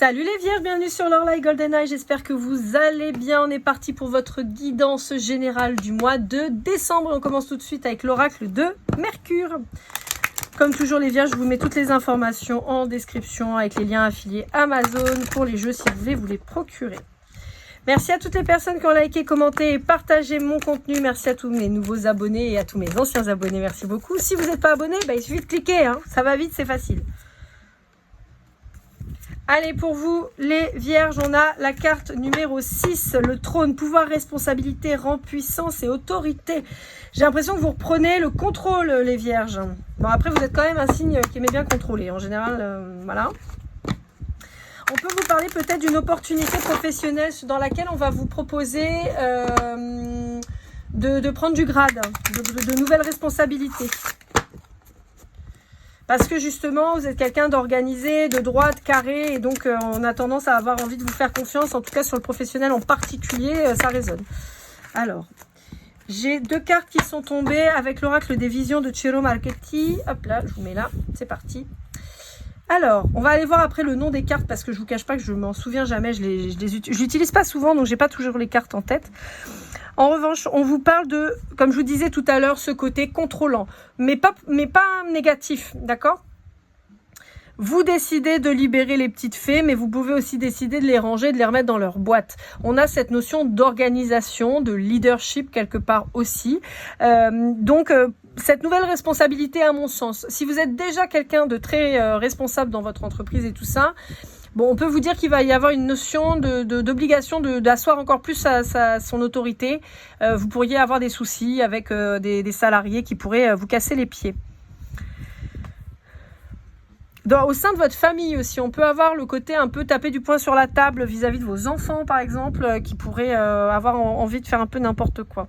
Salut les vierges, bienvenue sur l'Orlaï Golden Eye, j'espère que vous allez bien. On est parti pour votre guidance générale du mois de décembre. On commence tout de suite avec l'oracle de Mercure. Comme toujours les vierges, je vous mets toutes les informations en description avec les liens affiliés Amazon pour les jeux si vous voulez vous les procurer. Merci à toutes les personnes qui ont liké, commenté et partagé mon contenu. Merci à tous mes nouveaux abonnés et à tous mes anciens abonnés. Merci beaucoup. Si vous n'êtes pas abonné, il suffit de cliquer. Ça va vite, c'est facile. Allez, pour vous, les vierges, on a la carte numéro 6, le trône, pouvoir, responsabilité, rang, puissance et autorité. J'ai l'impression que vous reprenez le contrôle, les vierges. Bon, après, vous êtes quand même un signe qui aimait bien contrôler. En général, voilà. On peut vous parler peut-être d'une opportunité professionnelle dans laquelle on va vous proposer de prendre du grade, de nouvelles responsabilités. Parce que justement, vous êtes quelqu'un d'organisé, de droit, de carré, et donc on a tendance à avoir envie de vous faire confiance, en tout cas sur le professionnel en particulier, ça résonne. Alors, j'ai deux cartes qui sont tombées avec l'oracle des visions de Ciro Marchetti. Hop là, je vous mets là, c'est parti. Alors, on va aller voir après le nom des cartes, parce que je ne vous cache pas que je m'en souviens jamais, je l'utilise pas souvent, donc j'ai pas toujours les cartes en tête. En revanche, on vous parle de, comme je vous disais tout à l'heure, ce côté contrôlant, mais pas négatif, d'accord? Vous décidez de libérer les petites fées, mais vous pouvez aussi décider de les ranger, de les remettre dans leur boîte. On a cette notion d'organisation, de leadership quelque part aussi. Cette nouvelle responsabilité, à mon sens, si vous êtes déjà quelqu'un de très responsable dans votre entreprise et tout ça, bon, on peut vous dire qu'il va y avoir une notion d'obligation d'asseoir encore plus son autorité. Vous pourriez avoir des soucis avec des salariés qui pourraient vous casser les pieds. Au sein de votre famille aussi, on peut avoir le côté un peu taper du poing sur la table vis-à-vis de vos enfants, par exemple, qui pourraient avoir envie de faire un peu n'importe quoi.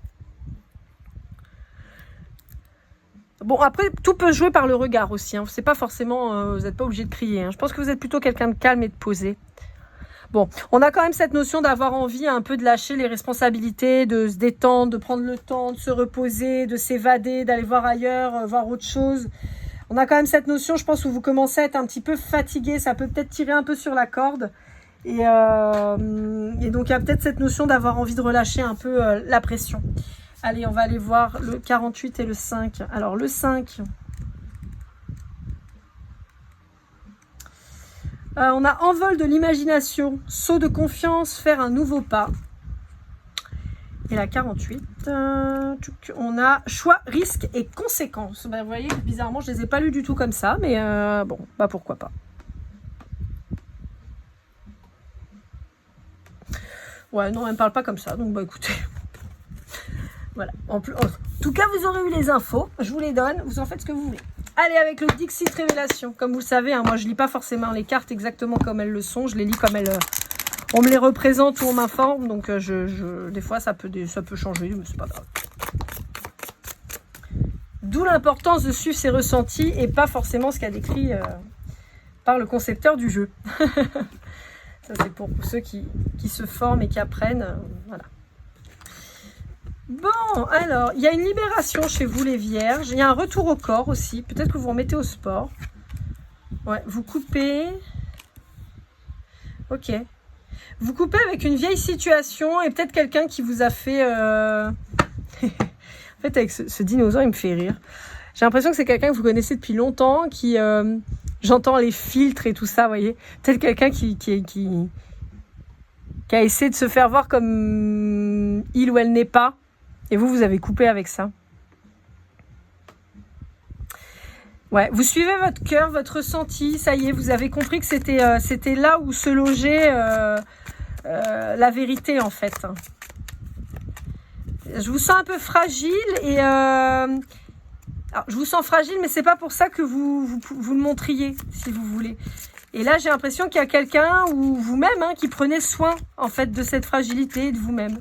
Bon, après, tout peut jouer par le regard aussi. C'est pas forcément, vous n'êtes pas obligé de crier. Je pense que vous êtes plutôt quelqu'un de calme et de posé. Bon, on a quand même cette notion d'avoir envie un peu de lâcher les responsabilités, de se détendre, de prendre le temps, de se reposer, de s'évader, d'aller voir ailleurs, voir autre chose. On a quand même cette notion, je pense, où vous commencez à être un petit peu fatigué. Ça peut peut-être tirer un peu sur la corde. Et donc, il y a peut-être cette notion d'avoir envie de relâcher un peu la pression. Allez, on va aller voir le 48 et le 5. Alors, le 5. On a envol de l'imagination, saut de confiance, faire un nouveau pas. Et la 48, on a choix, risque et conséquences. Vous voyez, bizarrement, je ne les ai pas lus du tout comme ça, mais bon, pourquoi pas. Ouais, non, elle ne me parle pas comme ça, donc écoutez. Voilà. En tout cas, vous aurez eu les infos. Je vous les donne. Vous en faites ce que vous voulez. Allez, avec le Dixit Révélation. Comme vous le savez, moi, je lis pas forcément les cartes exactement comme elles le sont. Je les lis comme elles... on me les représente ou on m'informe. Donc, des fois, ça peut changer, mais c'est pas grave. D'où l'importance de suivre ses ressentis et pas forcément ce qu'a décrit par le concepteur du jeu. Ça, c'est pour ceux qui se forment et qui apprennent. Voilà. Bon, alors, il y a une libération chez vous les vierges. Il y a un retour au corps aussi. Peut-être que vous remettez au sport. Ouais, vous coupez. Ok. Vous coupez avec une vieille situation et peut-être quelqu'un qui vous a fait... En fait, avec ce dinosaure, il me fait rire. J'ai l'impression que c'est quelqu'un que vous connaissez depuis longtemps, qui... J'entends les filtres et tout ça, vous voyez. Peut-être quelqu'un qui a essayé de se faire voir comme il ou elle n'est pas. Et vous avez coupé avec ça. Ouais, vous suivez votre cœur, votre ressenti. Ça y est, vous avez compris que c'était là où se logeait la vérité, en fait. Je vous sens un peu fragile et... alors, je vous sens fragile, mais c'est pas pour ça que vous le montriez, si vous voulez. Et là, j'ai l'impression qu'il y a quelqu'un ou vous-même qui prenez soin, en fait, de cette fragilité de vous-même.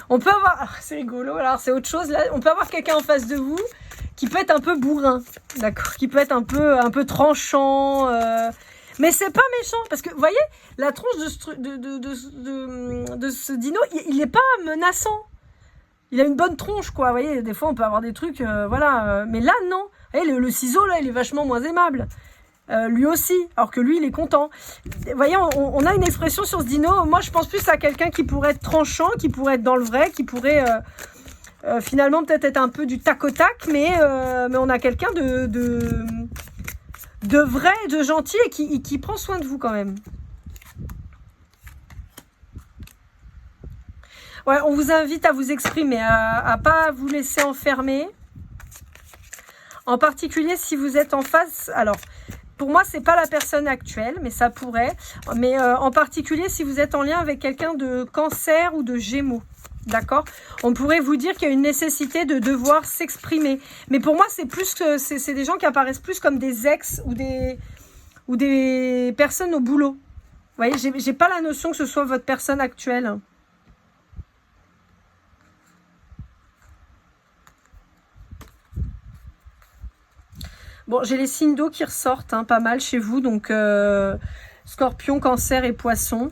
On peut avoir... c'est rigolo, alors c'est autre chose. Là, on peut avoir quelqu'un en face de vous qui peut être un peu bourrin, d'accord, qui peut être un peu tranchant, mais c'est pas méchant, parce que, vous voyez, la tronche de ce dino, il est pas menaçant. Il a une bonne tronche, quoi, vous voyez, des fois on peut avoir des trucs, voilà, mais là, non. Vous voyez, le ciseau, là, il est vachement moins aimable. lui aussi, alors que lui, il est content. Vous voyez, on a une expression sur ce dino. Moi, je pense plus à quelqu'un qui pourrait être tranchant, qui pourrait être dans le vrai, qui pourrait finalement peut-être être un peu du tac au tac, mais on a quelqu'un de vrai, de gentil et qui prend soin de vous quand même. Ouais, on vous invite à vous exprimer, à pas vous laisser enfermer. En particulier si vous êtes en face, alors pour moi c'est pas la personne actuelle, mais ça pourrait. Mais en particulier si vous êtes en lien avec quelqu'un de Cancer ou de Gémeaux, d'accord. On pourrait vous dire qu'il y a une nécessité de devoir s'exprimer. Mais pour moi c'est plus que c'est des gens qui apparaissent plus comme des ex ou des personnes au boulot. Vous voyez, j'ai pas la notion que ce soit votre personne actuelle. Bon, j'ai les signes d'eau qui ressortent, hein, pas mal chez vous. Donc, Scorpion, Cancer et Poisson.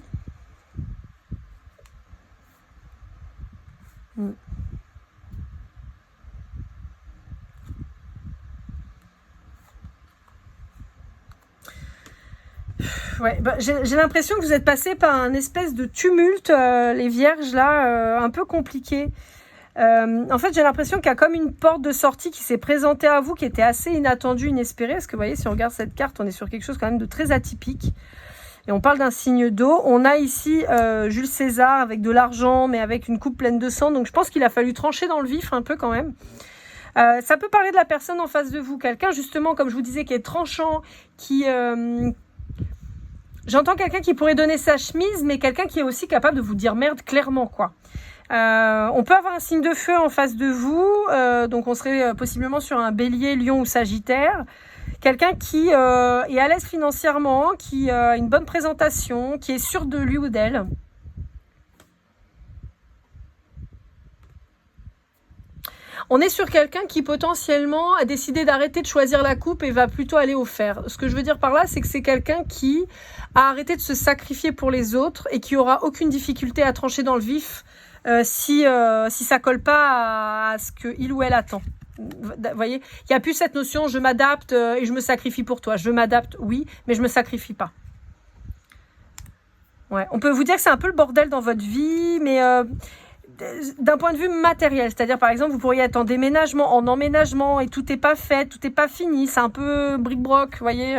Ouais, bah, j'ai l'impression que vous êtes passé par un espèce de tumulte, les Vierges, là, un peu compliqué. En fait, j'ai l'impression qu'il y a comme une porte de sortie qui s'est présentée à vous, qui était assez inattendue, inespérée. Parce que vous voyez, si on regarde cette carte, on est sur quelque chose quand même de très atypique. Et on parle d'un signe d'eau. On a ici Jules César avec de l'argent, mais avec une coupe pleine de sang. Donc je pense qu'il a fallu trancher dans le vif un peu quand même. Ça peut parler de la personne en face de vous. Quelqu'un, justement, comme je vous disais, qui est tranchant, qui... J'entends quelqu'un qui pourrait donner sa chemise, mais quelqu'un qui est aussi capable de vous dire merde clairement, quoi. On peut avoir un signe de feu en face de vous, donc on serait possiblement sur un bélier, lion ou sagittaire. Quelqu'un qui est à l'aise financièrement, qui a une bonne présentation, qui est sûr de lui ou d'elle. On est sur quelqu'un qui potentiellement a décidé d'arrêter de choisir la coupe et va plutôt aller au fer. Ce que je veux dire par là, c'est que c'est quelqu'un qui a arrêté de se sacrifier pour les autres et qui aura aucune difficulté à trancher dans le vif si ça colle pas à ce qu'il ou elle attend. Vous voyez, il n'y a plus cette notion je m'adapte et je me sacrifie pour toi. Je m'adapte, oui, mais je me sacrifie pas. Ouais, on peut vous dire que c'est un peu le bordel dans votre vie, mais d'un point de vue matériel, c'est-à-dire par exemple vous pourriez être en déménagement, en emménagement et tout n'est pas fait, tout n'est pas fini, c'est un peu bric-broc, vous voyez,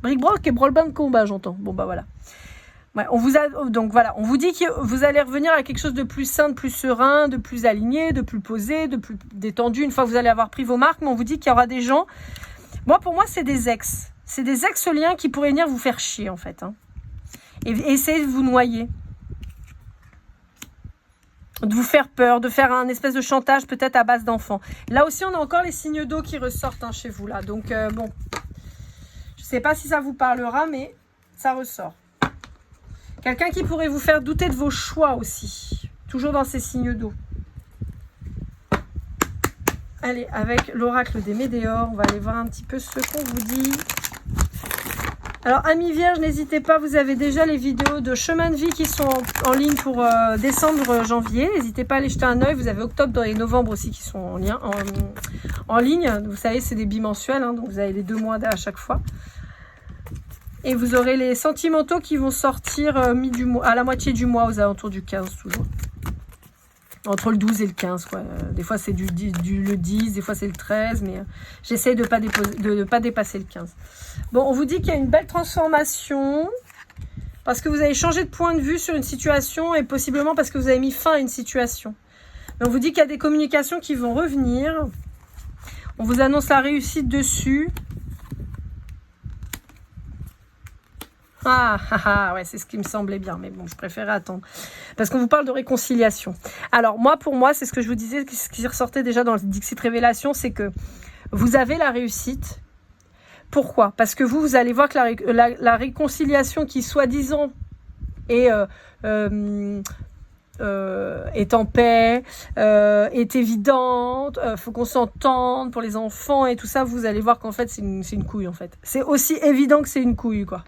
bric-broc et branle-bas de combat, j'entends. Bon bah voilà. Ouais, donc voilà, on vous dit que vous allez revenir à quelque chose de plus sain, de plus serein, de plus aligné, de plus posé, de plus détendu une fois que vous allez avoir pris vos marques. Mais on vous dit qu'il y aura des gens. Pour moi, c'est des ex. C'est des ex-liens qui pourraient venir vous faire chier en fait, hein, et essayer de vous noyer, de vous faire peur, de faire un espèce de chantage peut-être à base d'enfants. Là aussi, on a encore les signes d'eau qui ressortent, hein, chez vous là. Donc bon, je sais pas si ça vous parlera, mais ça ressort. Quelqu'un qui pourrait vous faire douter de vos choix aussi. Toujours dans ces signes d'eau. Allez, avec l'oracle des Médéors, on va aller voir un petit peu ce qu'on vous dit. Alors, amis vierges, n'hésitez pas, vous avez déjà les vidéos de chemin de vie qui sont en ligne pour décembre, janvier. N'hésitez pas à aller jeter un œil. Vous avez octobre et novembre aussi qui sont en ligne. Vous savez, c'est des bimensuels, hein, donc vous avez les 2 mois à chaque fois. Et vous aurez les sentimentaux qui vont sortir à la moitié du mois, aux alentours du 15 toujours. Entre le 12 et le 15, quoi. Des fois c'est le 10, des fois c'est le 13, mais j'essaye de ne pas dépasser le 15. Bon, on vous dit qu'il y a une belle transformation, parce que vous avez changé de point de vue sur une situation, et possiblement parce que vous avez mis fin à une situation. Mais on vous dit qu'il y a des communications qui vont revenir. On vous annonce la réussite dessus. Ouais, c'est ce qui me semblait bien, mais bon, je préférais attendre. Parce qu'on vous parle de réconciliation. Alors, pour moi, c'est ce que je vous disais, ce qui ressortait déjà dans le Dixit Révélation, c'est que vous avez la réussite. Pourquoi? Parce que vous allez voir que la réconciliation qui, soi-disant, est en paix, est évidente, faut qu'on s'entende pour les enfants et tout ça, vous allez voir qu'en fait, c'est une couille, en fait. C'est aussi évident que c'est une couille, quoi.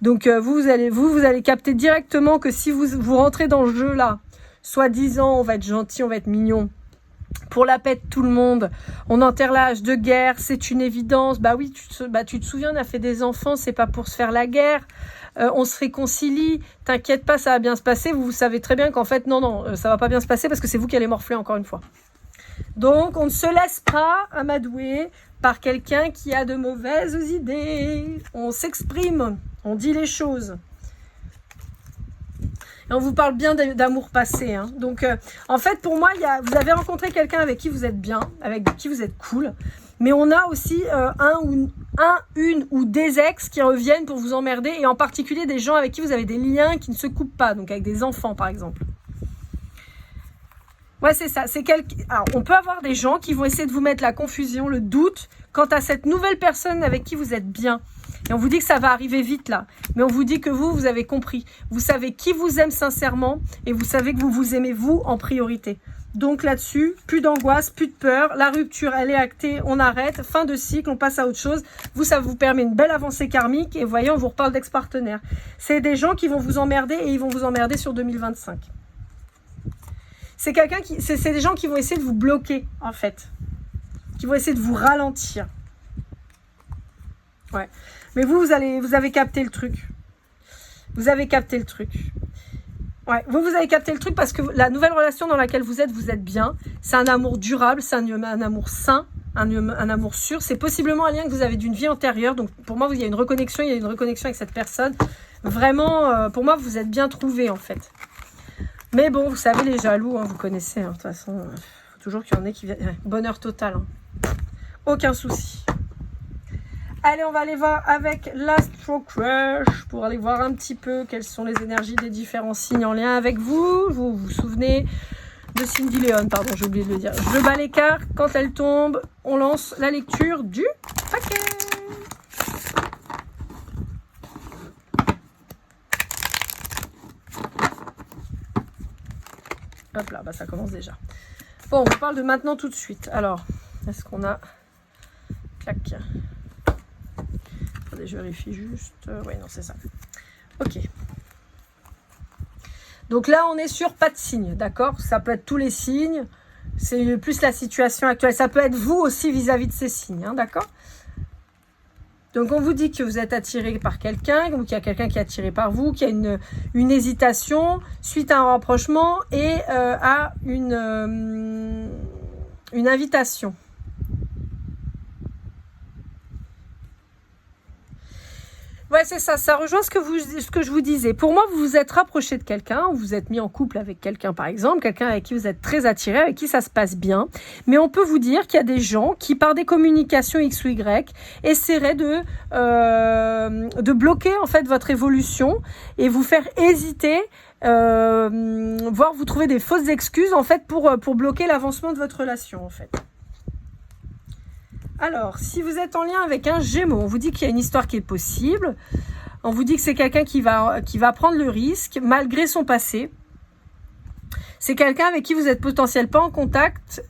Donc vous allez capter directement que si vous rentrez dans le jeu là, soi-disant on va être gentil, on va être mignon, pour la paix de tout le monde. On enterre l'âge de guerre, c'est une évidence. Bah oui, tu te souviens, on a fait des enfants, c'est pas pour se faire la guerre. On se réconcilie, t'inquiète pas, ça va bien se passer. Vous savez très bien qu'en fait, non, ça va pas bien se passer parce que c'est vous qui allez morfler encore une fois. Donc, on ne se laisse pas amadouer par quelqu'un qui a de mauvaises idées. On s'exprime, on dit les choses. Et on vous parle bien d'amour passé. Hein. Donc, en fait, pour moi, vous avez rencontré quelqu'un avec qui vous êtes bien, avec qui vous êtes cool. Mais on a aussi une ou des ex qui reviennent pour vous emmerder. Et en particulier, des gens avec qui vous avez des liens qui ne se coupent pas. Donc, avec des enfants, par exemple. Ouais, c'est ça. Alors, on peut avoir des gens qui vont essayer de vous mettre la confusion, le doute, quant à cette nouvelle personne avec qui vous êtes bien. Et on vous dit que ça va arriver vite là. Mais on vous dit que vous avez compris. Vous savez qui vous aime sincèrement et vous savez que vous vous aimez vous en priorité. Donc là-dessus, plus d'angoisse, plus de peur. La rupture, elle est actée, on arrête. Fin de cycle, on passe à autre chose. Vous, ça vous permet une belle avancée karmique. Et voyez, on vous reparle d'ex-partenaires. C'est des gens qui vont vous emmerder et ils vont vous emmerder sur 2025. C'est des gens qui vont essayer de vous bloquer, en fait. Qui vont essayer de vous ralentir. Ouais. Mais vous avez capté le truc. Vous avez capté le truc. Ouais, vous avez capté le truc parce que la nouvelle relation dans laquelle vous êtes bien. C'est un amour durable, c'est un amour sain, un amour sûr. C'est possiblement un lien que vous avez d'une vie antérieure. Donc, pour moi, il y a une reconnexion avec cette personne. Vraiment, pour moi, vous êtes bien trouvés, en fait. Mais bon, vous savez, les jaloux, hein, vous connaissez. Hein, de toute façon, faut toujours qu'il y en ait qui viennent. Ouais, bonheur total. Hein. Aucun souci. Allez, on va aller voir avec l'Astro Crush pour aller voir un petit peu quelles sont les énergies des différents signes en lien avec vous. Vous vous souvenez de Cindy Léon, pardon, j'ai oublié de le dire. Je bats les cartes, quand elles tombent, on lance la lecture du paquet. Hop là, bah ça commence déjà. Bon, on parle de maintenant tout de suite. Alors, est-ce qu'on a... Clac. Attendez, je vérifie juste. Oui, non, c'est ça. Ok. Donc là, on est sur pas de signe, d'accord? Ça peut être tous les signes. C'est plus la situation actuelle. Ça peut être vous aussi vis-à-vis de ces signes, hein, d'accord? Donc, on vous dit que vous êtes attiré par quelqu'un, ou qu'il y a quelqu'un qui est attiré par vous, qu'il y a une hésitation suite à un rapprochement et à une invitation. Ouais, c'est ça. Ça rejoint ce que je vous disais. Pour moi, vous vous êtes rapproché de quelqu'un, vous vous êtes mis en couple avec quelqu'un, par exemple, quelqu'un avec qui vous êtes très attiré, avec qui ça se passe bien. Mais on peut vous dire qu'il y a des gens qui, par des communications X ou Y, essaieraient de bloquer en fait votre évolution et vous faire hésiter, voire vous trouver des fausses excuses en fait pour bloquer l'avancement de votre relation en fait. Alors, si vous êtes en lien avec un Gémeaux, on vous dit qu'il y a une histoire qui est possible. On vous dit que c'est quelqu'un qui va prendre le risque malgré son passé. C'est quelqu'un avec qui vous êtes potentiellement pas en contact.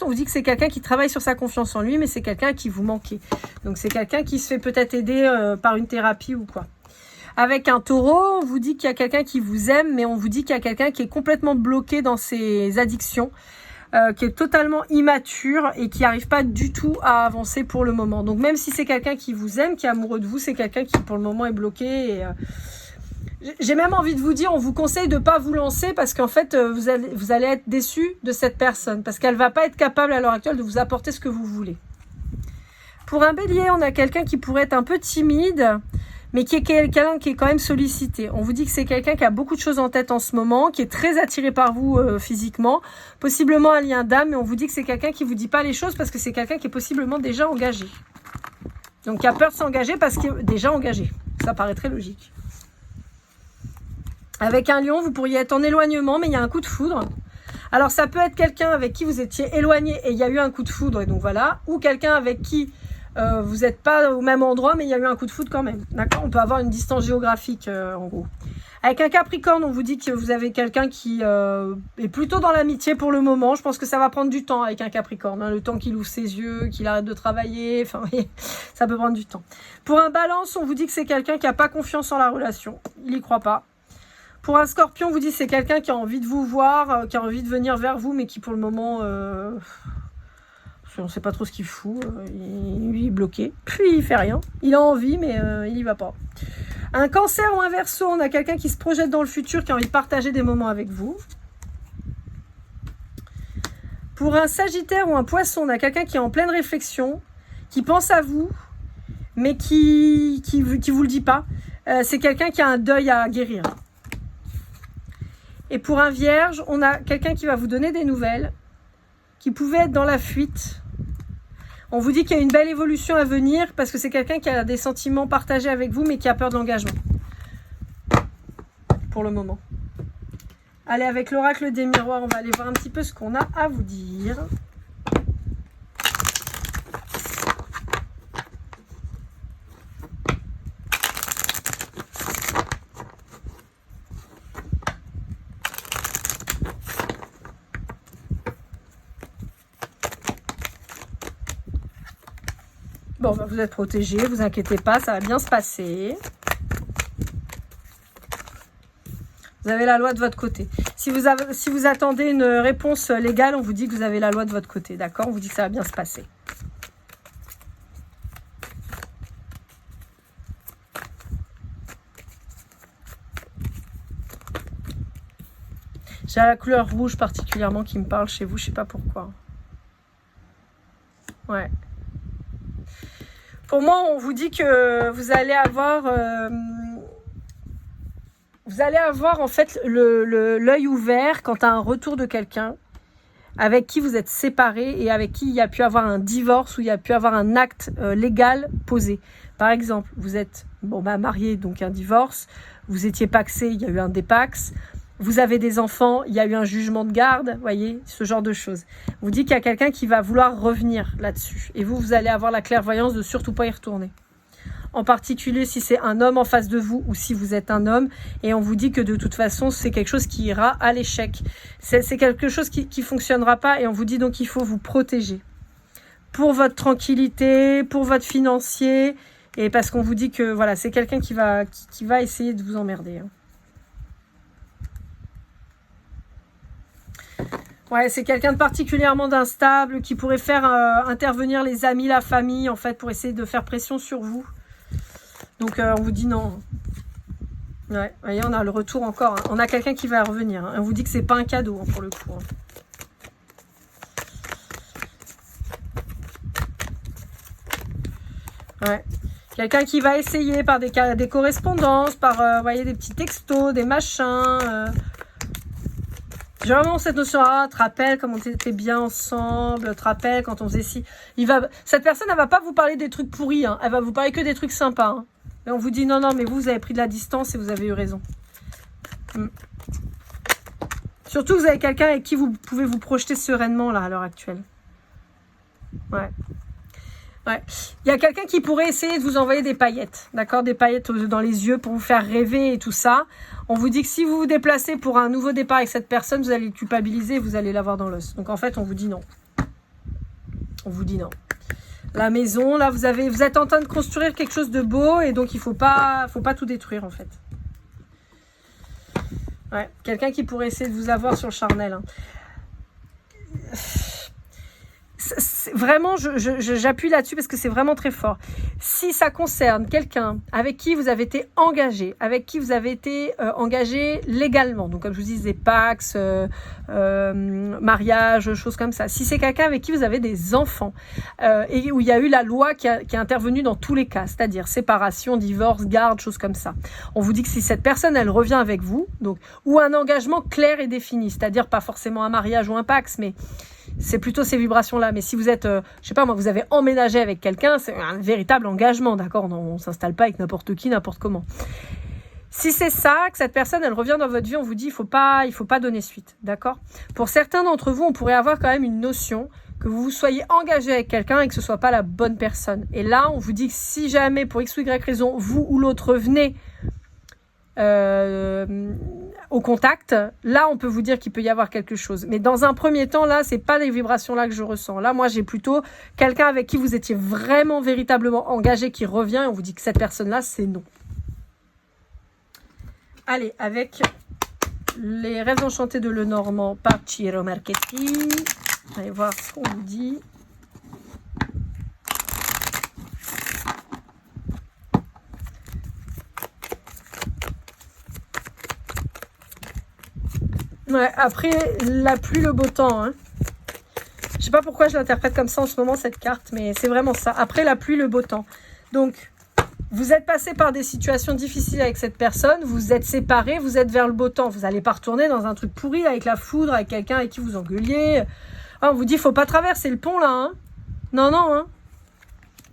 On vous dit que c'est quelqu'un qui travaille sur sa confiance en lui, mais c'est quelqu'un à qui vous manquez. Donc, c'est quelqu'un qui se fait peut-être aider par une thérapie ou quoi. Avec un Taureau, on vous dit qu'il y a quelqu'un qui vous aime, mais on vous dit qu'il y a quelqu'un qui est complètement bloqué dans ses addictions. Qui est totalement immature et qui n'arrive pas du tout à avancer pour le moment. Donc même si c'est quelqu'un qui vous aime, qui est amoureux de vous, c'est quelqu'un qui pour le moment est bloqué. Et, j'ai même envie de vous dire, on vous conseille de ne pas vous lancer parce qu'en fait, vous allez être déçu de cette personne parce qu'elle ne va pas être capable à l'heure actuelle de vous apporter ce que vous voulez. Pour un Bélier, on a quelqu'un qui pourrait être un peu timide, mais qui est quelqu'un qui est quand même sollicité. On vous dit que c'est quelqu'un qui a beaucoup de choses en tête en ce moment, qui est très attiré par vous physiquement, possiblement un lien d'âme, mais on vous dit que c'est quelqu'un qui vous dit pas les choses parce que c'est quelqu'un qui est possiblement déjà engagé. Donc, qui a peur de s'engager parce qu'il est déjà engagé. Ça paraît très logique. Avec un Lion, vous pourriez être en éloignement, mais il y a un coup de foudre. Alors, ça peut être quelqu'un avec qui vous étiez éloigné et il y a eu un coup de foudre, et donc voilà. Ou quelqu'un avec qui vous n'êtes pas au même endroit, mais il y a eu un coup de foudre quand même. D'accord? On peut avoir une distance géographique, en gros. Avec un Capricorne, on vous dit que vous avez quelqu'un qui est plutôt dans l'amitié pour le moment. Je pense que ça va prendre du temps avec un Capricorne. Hein, le temps qu'il ouvre ses yeux, qu'il arrête de travailler. Enfin, oui, ça peut prendre du temps. Pour un Balance, on vous dit que c'est quelqu'un qui n'a pas confiance en la relation. Il n'y croit pas. Pour un scorpion, on vous dit c'est quelqu'un qui a envie de vous voir, qui a envie de venir vers vous, mais qui pour le moment, on ne sait pas trop ce qu'il fout. Il est bloqué, puis il fait rien. Il a envie, mais il y va pas. Un cancer ou un verseau, on a quelqu'un qui se projette dans le futur, qui a envie de partager des moments avec vous. Pour un sagittaire ou un poisson, on a quelqu'un qui est en pleine réflexion, qui pense à vous, mais qui vous le dit pas. C'est quelqu'un qui a un deuil à guérir. Et pour un vierge, on a quelqu'un qui va vous donner des nouvelles, qui pouvait être dans la fuite. On vous dit qu'il y a une belle évolution à venir, parce que c'est quelqu'un qui a des sentiments partagés avec vous, mais qui a peur de l'engagement. Pour le moment. Allez, avec l'oracle des miroirs, on va aller voir un petit peu ce qu'on a à vous dire. Bon, vous êtes protégés, vous inquiétez pas, ça va bien se passer. Vous avez la loi de votre côté. Si vous attendez une réponse légale, on vous dit que vous avez la loi de votre côté, d'accord? On vous dit que ça va bien se passer. J'ai la couleur rouge particulièrement qui me parle chez vous, je sais pas pourquoi. Ouais. Pour moi, on vous dit que vous allez avoir en fait l'œil ouvert quant à un retour de quelqu'un avec qui vous êtes séparés et avec qui il y a pu avoir un divorce ou il y a pu avoir un acte légal posé. Par exemple, vous êtes marié, donc un divorce, vous étiez pacsé, il y a eu un dépax, vous avez des enfants, il y a eu un jugement de garde, vous voyez, ce genre de choses. On vous dit qu'il y a quelqu'un qui va vouloir revenir là-dessus. Et vous allez avoir la clairvoyance de surtout pas y retourner. En particulier si c'est un homme en face de vous ou si vous êtes un homme. Et on vous dit que de toute façon, c'est quelque chose qui ira à l'échec. C'est quelque chose qui ne fonctionnera pas et on vous dit donc qu'il faut vous protéger. Pour votre tranquillité, pour votre financier. Et parce qu'on vous dit que voilà, c'est quelqu'un qui va essayer de vous emmerder. Ouais, c'est quelqu'un de particulièrement d'instable qui pourrait faire intervenir les amis, la famille, en fait, pour essayer de faire pression sur vous. Donc, on vous dit non. Ouais, voyez, on a le retour encore. Hein. On a quelqu'un qui va revenir. Hein. On vous dit que c'est pas un cadeau, hein, pour le coup. Hein. Ouais. Quelqu'un qui va essayer par des correspondances, par voyez, des petits textos, des machins... J'ai vraiment cette notion, te rappelle comme on était bien ensemble, te rappelle quand on faisait ci. Cette personne, elle va pas vous parler des trucs pourris, hein. Elle va vous parler que des trucs sympas. Hein. Et on vous dit, non, mais vous avez pris de la distance et vous avez eu raison. Surtout, vous avez quelqu'un avec qui vous pouvez vous projeter sereinement, là, à l'heure actuelle. Ouais. Ouais. Il y a quelqu'un qui pourrait essayer de vous envoyer des paillettes, d'accord, des paillettes dans les yeux pour vous faire rêver et tout ça. On vous dit que si vous vous déplacez pour un nouveau départ avec cette personne, vous allez le culpabiliser et vous allez l'avoir dans l'os. Donc en fait, on vous dit non. On vous dit non. La maison, là, vous êtes en train de construire quelque chose de beau et donc il faut pas tout détruire en fait. Ouais, quelqu'un qui pourrait essayer de vous avoir sur le charnel. Hein. Vraiment, j'appuie là-dessus parce que c'est vraiment très fort. Si ça concerne quelqu'un avec qui vous avez été engagé, avec qui vous avez été engagé légalement, donc comme je vous disais, Pax, mariage, choses comme ça. Si c'est quelqu'un avec qui vous avez des enfants et où il y a eu la loi qui est intervenue dans tous les cas, c'est-à-dire séparation, divorce, garde, choses comme ça. On vous dit que si cette personne, elle revient avec vous, donc ou un engagement clair et défini, c'est-à-dire pas forcément un mariage ou un Pax, mais c'est plutôt ces vibrations-là. Mais si vous êtes, je sais pas moi, vous avez emménagé avec quelqu'un, c'est un véritable engagement, d'accord? On s'installe pas avec n'importe qui, n'importe comment. Si c'est ça, que cette personne, elle revient dans votre vie, on vous dit, il faut pas donner suite, d'accord? Pour certains d'entre vous, on pourrait avoir quand même une notion que vous soyez engagé avec quelqu'un et que ce soit pas la bonne personne. Et là, on vous dit que si jamais, pour X ou Y raison, vous ou l'autre venez au contact, là on peut vous dire qu'il peut y avoir quelque chose, mais dans un premier temps là c'est pas les vibrations là que je ressens. Là moi j'ai plutôt quelqu'un avec qui vous étiez vraiment véritablement engagé qui revient et on vous dit que cette personne là c'est non. Allez, avec Les rêves enchantés de Lenormand par Ciro Marchetti. Allez voir ce qu'on vous dit. Ouais, après la pluie, le beau temps. Hein. Je sais pas pourquoi je l'interprète comme ça en ce moment, cette carte, mais c'est vraiment ça. Après la pluie, le beau temps. Donc, vous êtes passé par des situations difficiles avec cette personne, vous êtes séparés, vous êtes vers le beau temps. Vous n'allez pas retourner dans un truc pourri avec la foudre, avec quelqu'un avec qui vous engueuliez. Ah, on vous dit, faut pas traverser le pont là. Hein. Non, non. Hein.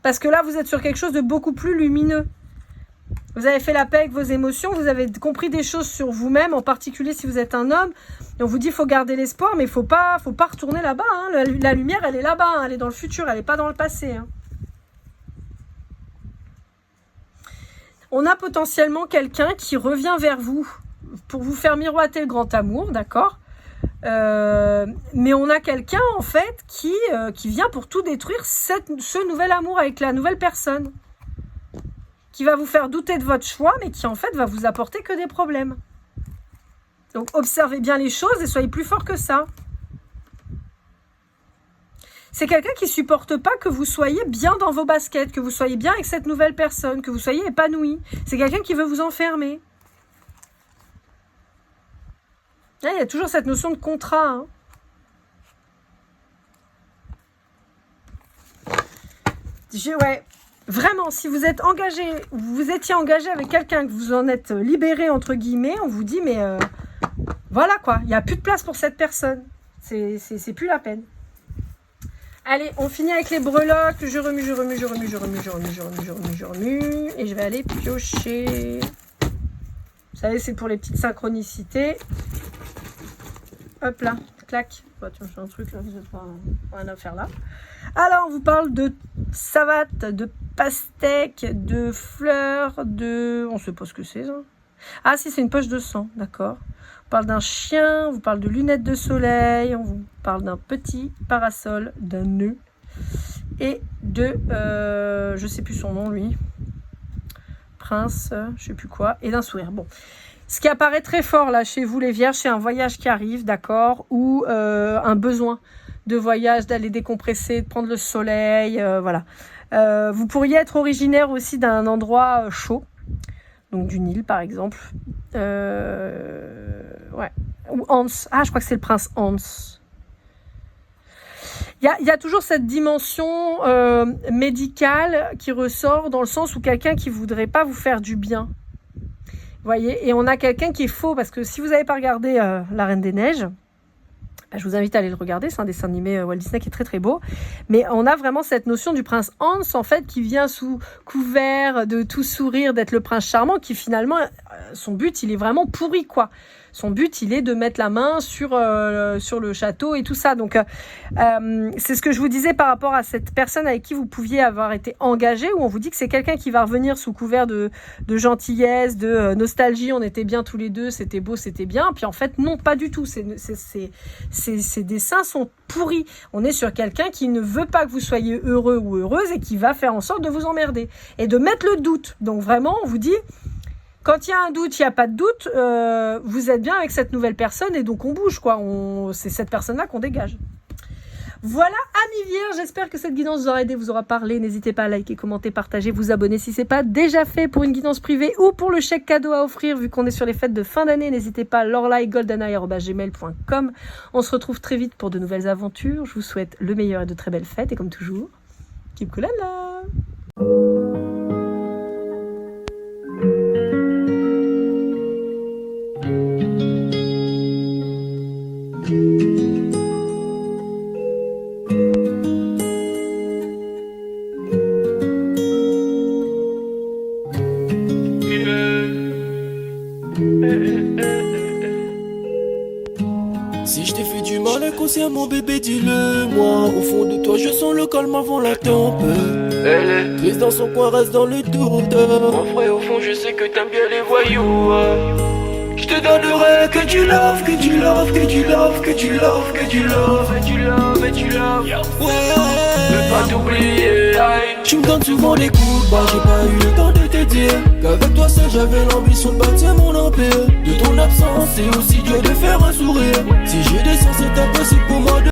Parce que là, vous êtes sur quelque chose de beaucoup plus lumineux. Vous avez fait la paix avec vos émotions, vous avez compris des choses sur vous-même, en particulier si vous êtes un homme. Et on vous dit qu'il faut garder l'espoir, mais il faut pas retourner là-bas. Hein. La lumière, elle est là-bas, hein. Elle est dans le futur, elle n'est pas dans le passé. Hein. On a potentiellement quelqu'un qui revient vers vous pour vous faire miroiter le grand amour, d'accord ? Mais on a quelqu'un, en fait, qui vient pour tout détruire ce nouvel amour avec la nouvelle personne. Qui va vous faire douter de votre choix, mais qui en fait va vous apporter que des problèmes. Donc observez bien les choses et soyez plus fort que ça. C'est quelqu'un qui ne supporte pas que vous soyez bien dans vos baskets, que vous soyez bien avec cette nouvelle personne, que vous soyez épanoui. C'est quelqu'un qui veut vous enfermer. Là, il y a toujours cette notion de contrat. Hein. Ouais. Vraiment, si vous êtes engagé, vous étiez engagé avec quelqu'un, que vous en êtes libéré, entre guillemets, on vous dit, mais voilà quoi, il n'y a plus de place pour cette personne. C'est plus la peine. Allez, on finit avec les breloques. Je remue. Et je vais aller piocher. Vous savez, c'est pour les petites synchronicités. Hop là, clac. Bah, tiens, je fais un truc là, vous n'avez pas rien à faire là. Alors, on vous parle de savates, de pastèques, de fleurs, de... On ne sait pas ce que c'est, ça. Ah, si, c'est une poche de sang, d'accord. On parle d'un chien, on vous parle de lunettes de soleil, on vous parle d'un petit parasol, d'un nœud, et de... je ne sais plus son nom, lui. Prince, je ne sais plus quoi, et d'un sourire. Bon. Ce qui apparaît très fort, là, chez vous, les vierges, c'est un voyage qui arrive, d'accord, ou un besoin de voyage, d'aller décompresser, de prendre le soleil, voilà. Vous pourriez être originaire aussi d'un endroit chaud, donc d'une île par exemple. Ouais. Ou Hans. Ah, je crois que c'est le prince Hans. Il y a toujours cette dimension médicale qui ressort dans le sens où quelqu'un qui voudrait pas vous faire du bien. Vous voyez, et on a quelqu'un qui est faux, parce que si vous n'avez pas regardé La Reine des Neiges, je vous invite à aller le regarder, c'est un dessin animé Walt Disney qui est très très beau. Mais on a vraiment cette notion du prince Hans, en fait, qui vient sous couvert de tout sourire, d'être le prince charmant, qui finalement, son but, il est vraiment pourri, quoi. Son but, il est de mettre la main sur le château et tout ça. Donc, c'est ce que je vous disais par rapport à cette personne avec qui vous pouviez avoir été engagé, où on vous dit que c'est quelqu'un qui va revenir sous couvert de gentillesse, de nostalgie. On était bien tous les deux, c'était beau, c'était bien. Puis en fait, non, pas du tout. Ces dessins sont pourris. On est sur quelqu'un qui ne veut pas que vous soyez heureux ou heureuse et qui va faire en sorte de vous emmerder et de mettre le doute. Donc vraiment, on vous dit... Quand il y a un doute, il n'y a pas de doute, vous êtes bien avec cette nouvelle personne et donc on bouge, quoi. C'est cette personne-là qu'on dégage. Voilà, amis vierges, j'espère que cette guidance vous aura aidé, vous aura parlé. N'hésitez pas à liker, commenter, partager, vous abonner si ce n'est pas déjà fait pour une guidance privée ou pour le chèque cadeau à offrir. Vu qu'on est sur les fêtes de fin d'année, n'hésitez pas à lorlaigoldeneye@gmail.com. On se retrouve très vite pour de nouvelles aventures. Je vous souhaite le meilleur et de très belles fêtes. Et comme toujours, keep cool là. Si je t'ai fait du mal inconsciemment bébé dis-le moi. Au fond de toi je sens le calme avant la tempête. Elle est triste dans son coin, reste dans le doute. Mon frère au fond je sais que t'aimes bien les voyous. Je te donnerai que du love, que du love, que du love, que du love, que du love, et du love, et du love. Ouais. pas t'oublier. Tu me donnes souvent des coups de barre, j'ai pas eu le temps de te dire qu'avec toi seul j'avais l'ambition de bâtir mon empire. De ton absence, c'est aussi dur de faire un sourire. Si j'ai des sens, c'est impossible pour moi de